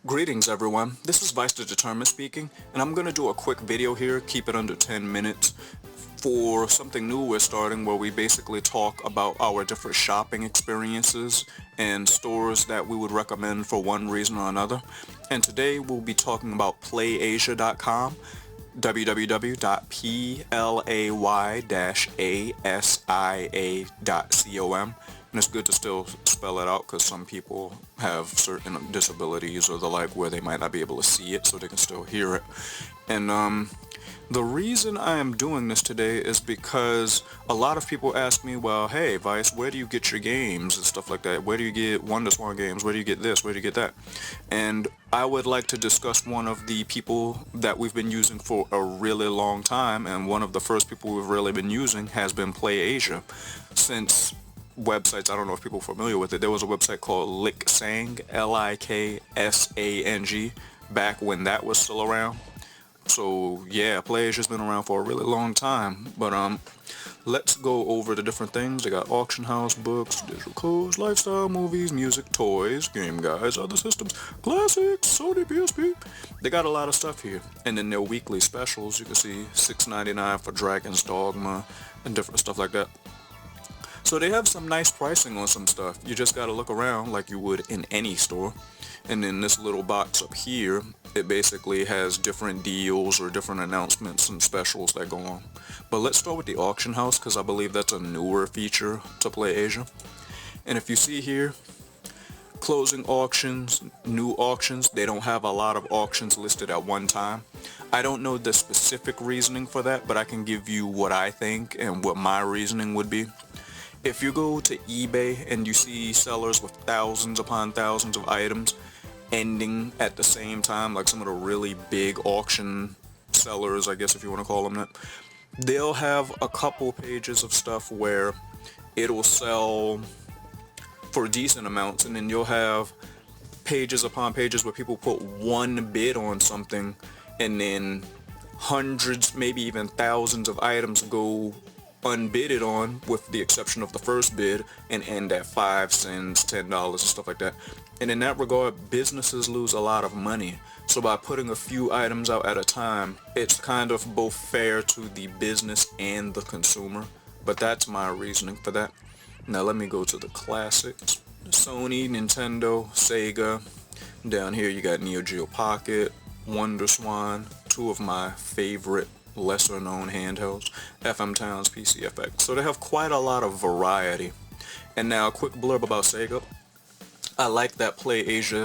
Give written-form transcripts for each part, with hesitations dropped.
Greetings everyone, this is Vice the Determined speaking, and I'm going to do a quick video here, keep it under 10 minutes, for something new we're starting where we basically talk about our different shopping experiences and stores that we would recommend for one reason or another. And today we'll be talking about playasia.com, www.play-asia.com. And it's good to still spell it out because some people have certain disabilities or the like where they might not be able to see it so they can still hear it. And the reason I am doing this today is because a lot of people ask me, well, hey Vice, where do you get your games and stuff like that? Where do you get WonderSwan games? Where do you get this? Where do you get that? And I would like to discuss one of the people that we've been using for a really long time, and one of the first people we've really been using has been PlayAsia. Since websites, I don't know if people are familiar with it, there was a website called Liksang, Liksang, back when that was still around. So yeah, PlayAsia's been around for a really long time, but let's go over the different things. They got auction house, books, digital codes, lifestyle, movies, music, toys, game guides, other systems, classics, Sony, PSP. They got a lot of stuff here. And then their weekly specials, you can see $6.99 for Dragon's Dogma and different stuff like that. So they have some nice pricing on some stuff. You just gotta look around like you would in any store. And then this little box up here, it basically has different deals or different announcements and specials that go on. But let's start with the auction house because I believe that's a newer feature to PlayAsia. And if you see here, closing auctions, new auctions, they don't have a lot of auctions listed at one time. I don't know the specific reasoning for that, but I can give you what I think and what my reasoning would be. If you go to eBay and you see sellers with thousands upon thousands of items ending at the same time, like some of the really big auction sellers, I guess if you want to call them that, they'll have a couple pages of stuff where it'll sell for decent amounts, and then you'll have pages upon pages where people put one bid on something and then hundreds, maybe even thousands of items go unbidded on, with the exception of the first bid, and end at 5 cents, $10 and stuff like that. And in that regard, businesses lose a lot of money. So by putting a few items out at a time, it's kind of both fair to the business and the consumer. But that's my reasoning for that. Now let me go to the classics. Sony, Nintendo, Sega. Down here you got Neo Geo Pocket, WonderSwan, two of my favorite lesser known handhelds, FM Towns, PCFX. So they have quite a lot of variety. And now a quick blurb about Sega. I like that PlayAsia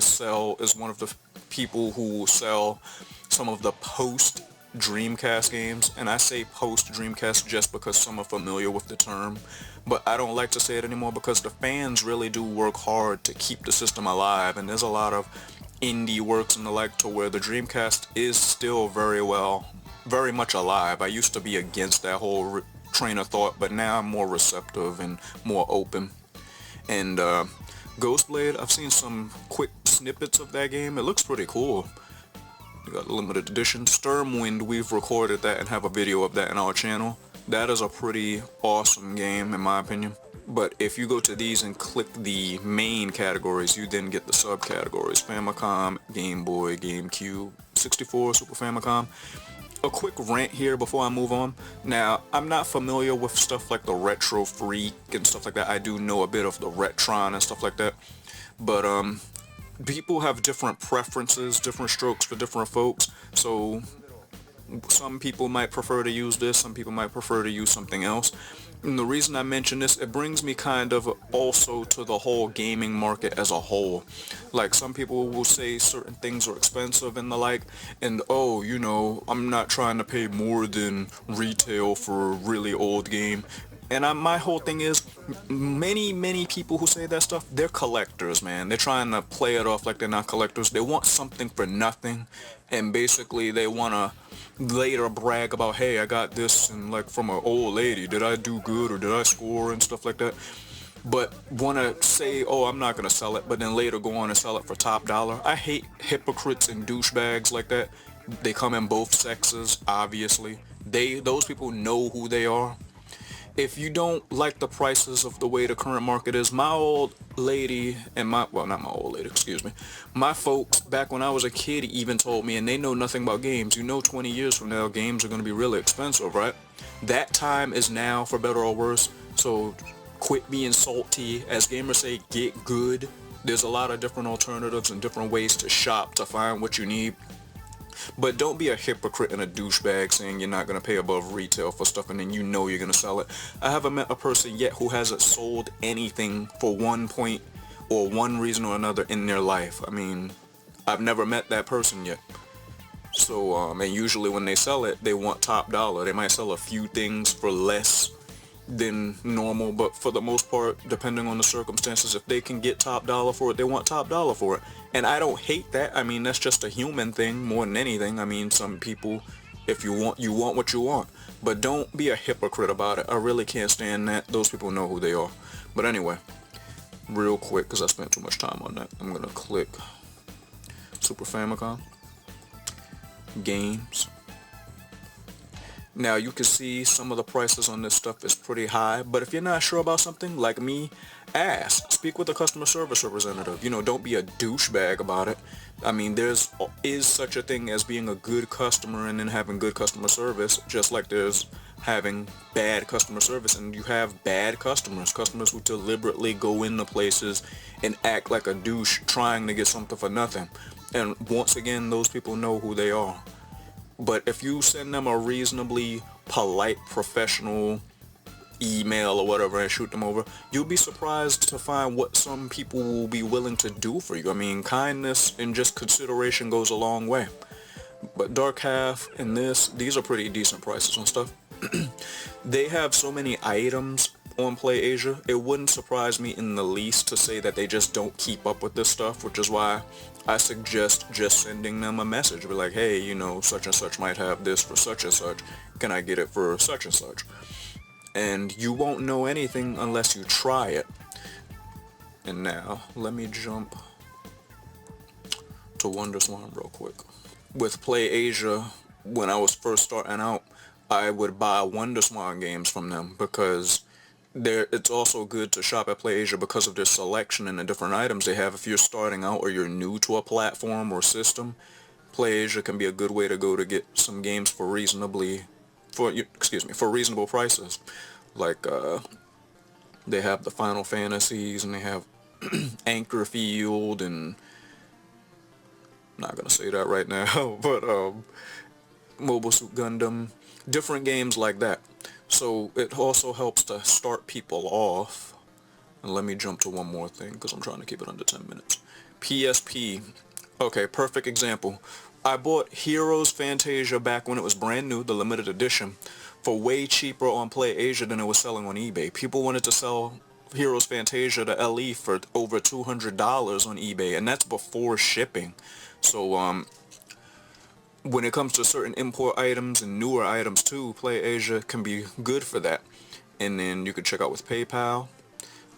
is one of the people who sell some of the post Dreamcast games, and I say post Dreamcast just because some are familiar with the term, but I don't like to say it anymore because the fans really do work hard to keep the system alive, and there's a lot of indie works and the like to where the Dreamcast is still very much alive. I used to be against that whole train of thought, but now I'm more receptive and more open. And Ghostblade, I've seen some quick snippets of that game. It looks pretty cool. You got limited edition. Stormwind, we've recorded that and have a video of that in our channel. That is a pretty awesome game in my opinion. But if you go to these and click the main categories, you then get the subcategories. Famicom, Game Boy, GameCube, 64, Super Famicom. A quick rant here before I move on. Now, I'm not familiar with stuff like the Retro Freak and stuff like that. I do know a bit of the Retron and stuff like that. But people have different preferences, different strokes for different folks. So some people might prefer to use this, some people might prefer to use something else. And the reason I mention this, it brings me kind of also to the whole gaming market as a whole. Like, some people will say certain things are expensive and the like, and oh, you know, I'm not trying to pay more than retail for a really old game. And my whole thing is, many people who say that stuff, they're collectors, man. They're trying to play it off like they're not collectors. They want something for nothing, and basically they want to later brag about, hey, I got this, and like from an old lady, did I do good or did I score and stuff like that. But want to say, oh, I'm not going to sell it, but then later go on and sell it for top dollar. I hate hypocrites and douchebags like that. They come in both sexes, obviously. Those people know who they are. if you don't like the prices of the way the current market is, my old lady and well, not my old lady, excuse me, my folks back when I was a kid even told me, and they know nothing about games, 20 years from now, games are going to be really expensive, right? That time is now, for better or worse, so quit being salty. As gamers say, get good. There's a lot of different alternatives and different ways to shop to find what you need. But don't be a hypocrite and a douchebag saying you're not going to pay above retail for stuff and then you know you're going to sell it. I haven't met a person yet who hasn't sold anything for one point or one reason or another in their life. I mean, I've never met that person yet. So, and usually when they sell it, they want top dollar. They might sell a few things for less than normal, but for the most part, depending on the circumstances, if they can get top dollar for it, they want top dollar for it. And I don't hate that. I mean, that's just a human thing more than anything. I mean, some people, if you want what you want. But don't be a hypocrite about it. I really can't stand that. Those people know who they are. But anyway, real quick, because I spent too much time on that, I'm gonna click Super Famicom games. Now you can see some of the prices on this stuff is pretty high, but if you're not sure about something, like me, ask. Speak with a customer service representative. Don't be a douchebag about it. I mean, is such a thing as being a good customer and then having good customer service, just like there's having bad customer service, and you have bad customers who deliberately go into places and act like a douche trying to get something for nothing. And once again, those people know who they are. But if you send them a reasonably polite, professional email or whatever and shoot them over, you'll be surprised to find what some people will be willing to do for you. I mean, kindness and just consideration goes a long way. But Dark Half and these are pretty decent prices on stuff. They have so many items on PlayAsia, it wouldn't surprise me in the least to say that they just don't keep up with this stuff, which is why I suggest just sending them a message. Be like, hey, such and such might have this for such and such. Can I get it for such and such? And you won't know anything unless you try it. And now, let me jump to WonderSwan real quick. With PlayAsia, when I was first starting out, I would buy WonderSwan games from them because it's also good to shop at PlayAsia because of their selection and the different items they have. If you're starting out or you're new to a platform or system, PlayAsia can be a good way to go to get some games for reasonable prices. Like they have the Final Fantasies and they have Anchorfield and I'm not gonna say that right now, but Mobile Suit Gundam, different games like that. So it also helps to start people off. And let me jump to one more thing because I'm trying to keep it under 10 minutes. PSP. Okay, perfect example. I bought Heroes Fantasia back when it was brand new, the limited edition, for way cheaper on PlayAsia than it was selling on eBay. People wanted to sell Heroes Fantasia to LE for over $200 on eBay, and that's before shipping. So, when it comes to certain import items and newer items too, PlayAsia can be good for that. And then you can check out with PayPal.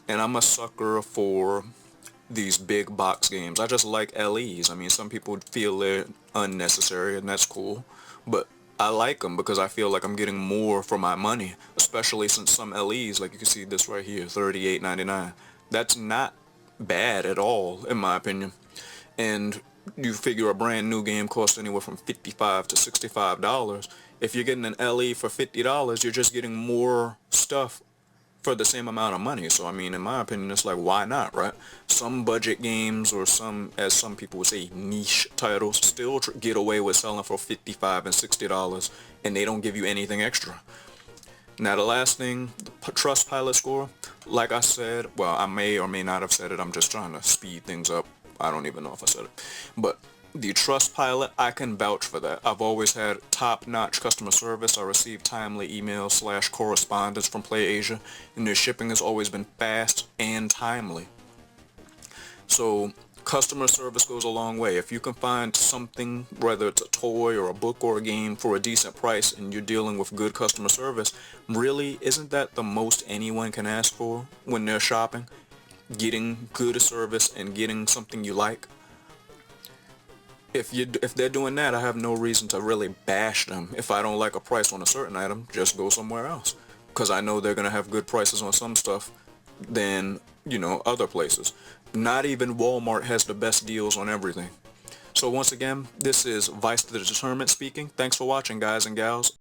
And I'm a sucker for these big box games. I just like LEs. I mean, some people feel they're unnecessary, and that's cool. But I like them because I feel like I'm getting more for my money, especially since some LEs, like you can see this right here, $38.99. That's not bad at all, in my opinion. And you figure a brand new game costs anywhere from $55 to $65. If you're getting an LE for $50, you're just getting more stuff for the same amount of money. So I mean, in my opinion, it's like, why not, right? Some budget games or some, as some people would say, niche titles still get away with selling for $55 and $60, and they don't give you anything extra. Now the last thing, the Trustpilot score, like I said, well, I may or may not have said it, I'm just trying to speed things up. I don't even know if I said it. But the Trustpilot, I can vouch for that. I've always had top-notch customer service. I receive timely emails / correspondence from PlayAsia, and their shipping has always been fast and timely. So customer service goes a long way. If you can find something, whether it's a toy or a book or a game, for a decent price and you're dealing with good customer service, really, isn't that the most anyone can ask for when they're shopping? Getting good service and getting something you like. If they're doing that, I have no reason to really bash them. If I don't like a price on a certain item, just go somewhere else. because I know they're going to have good prices on some stuff than, you know, other places. Not even Walmart has the best deals on everything. So once again, this is Vice the Determined speaking. Thanks for watching, guys and gals.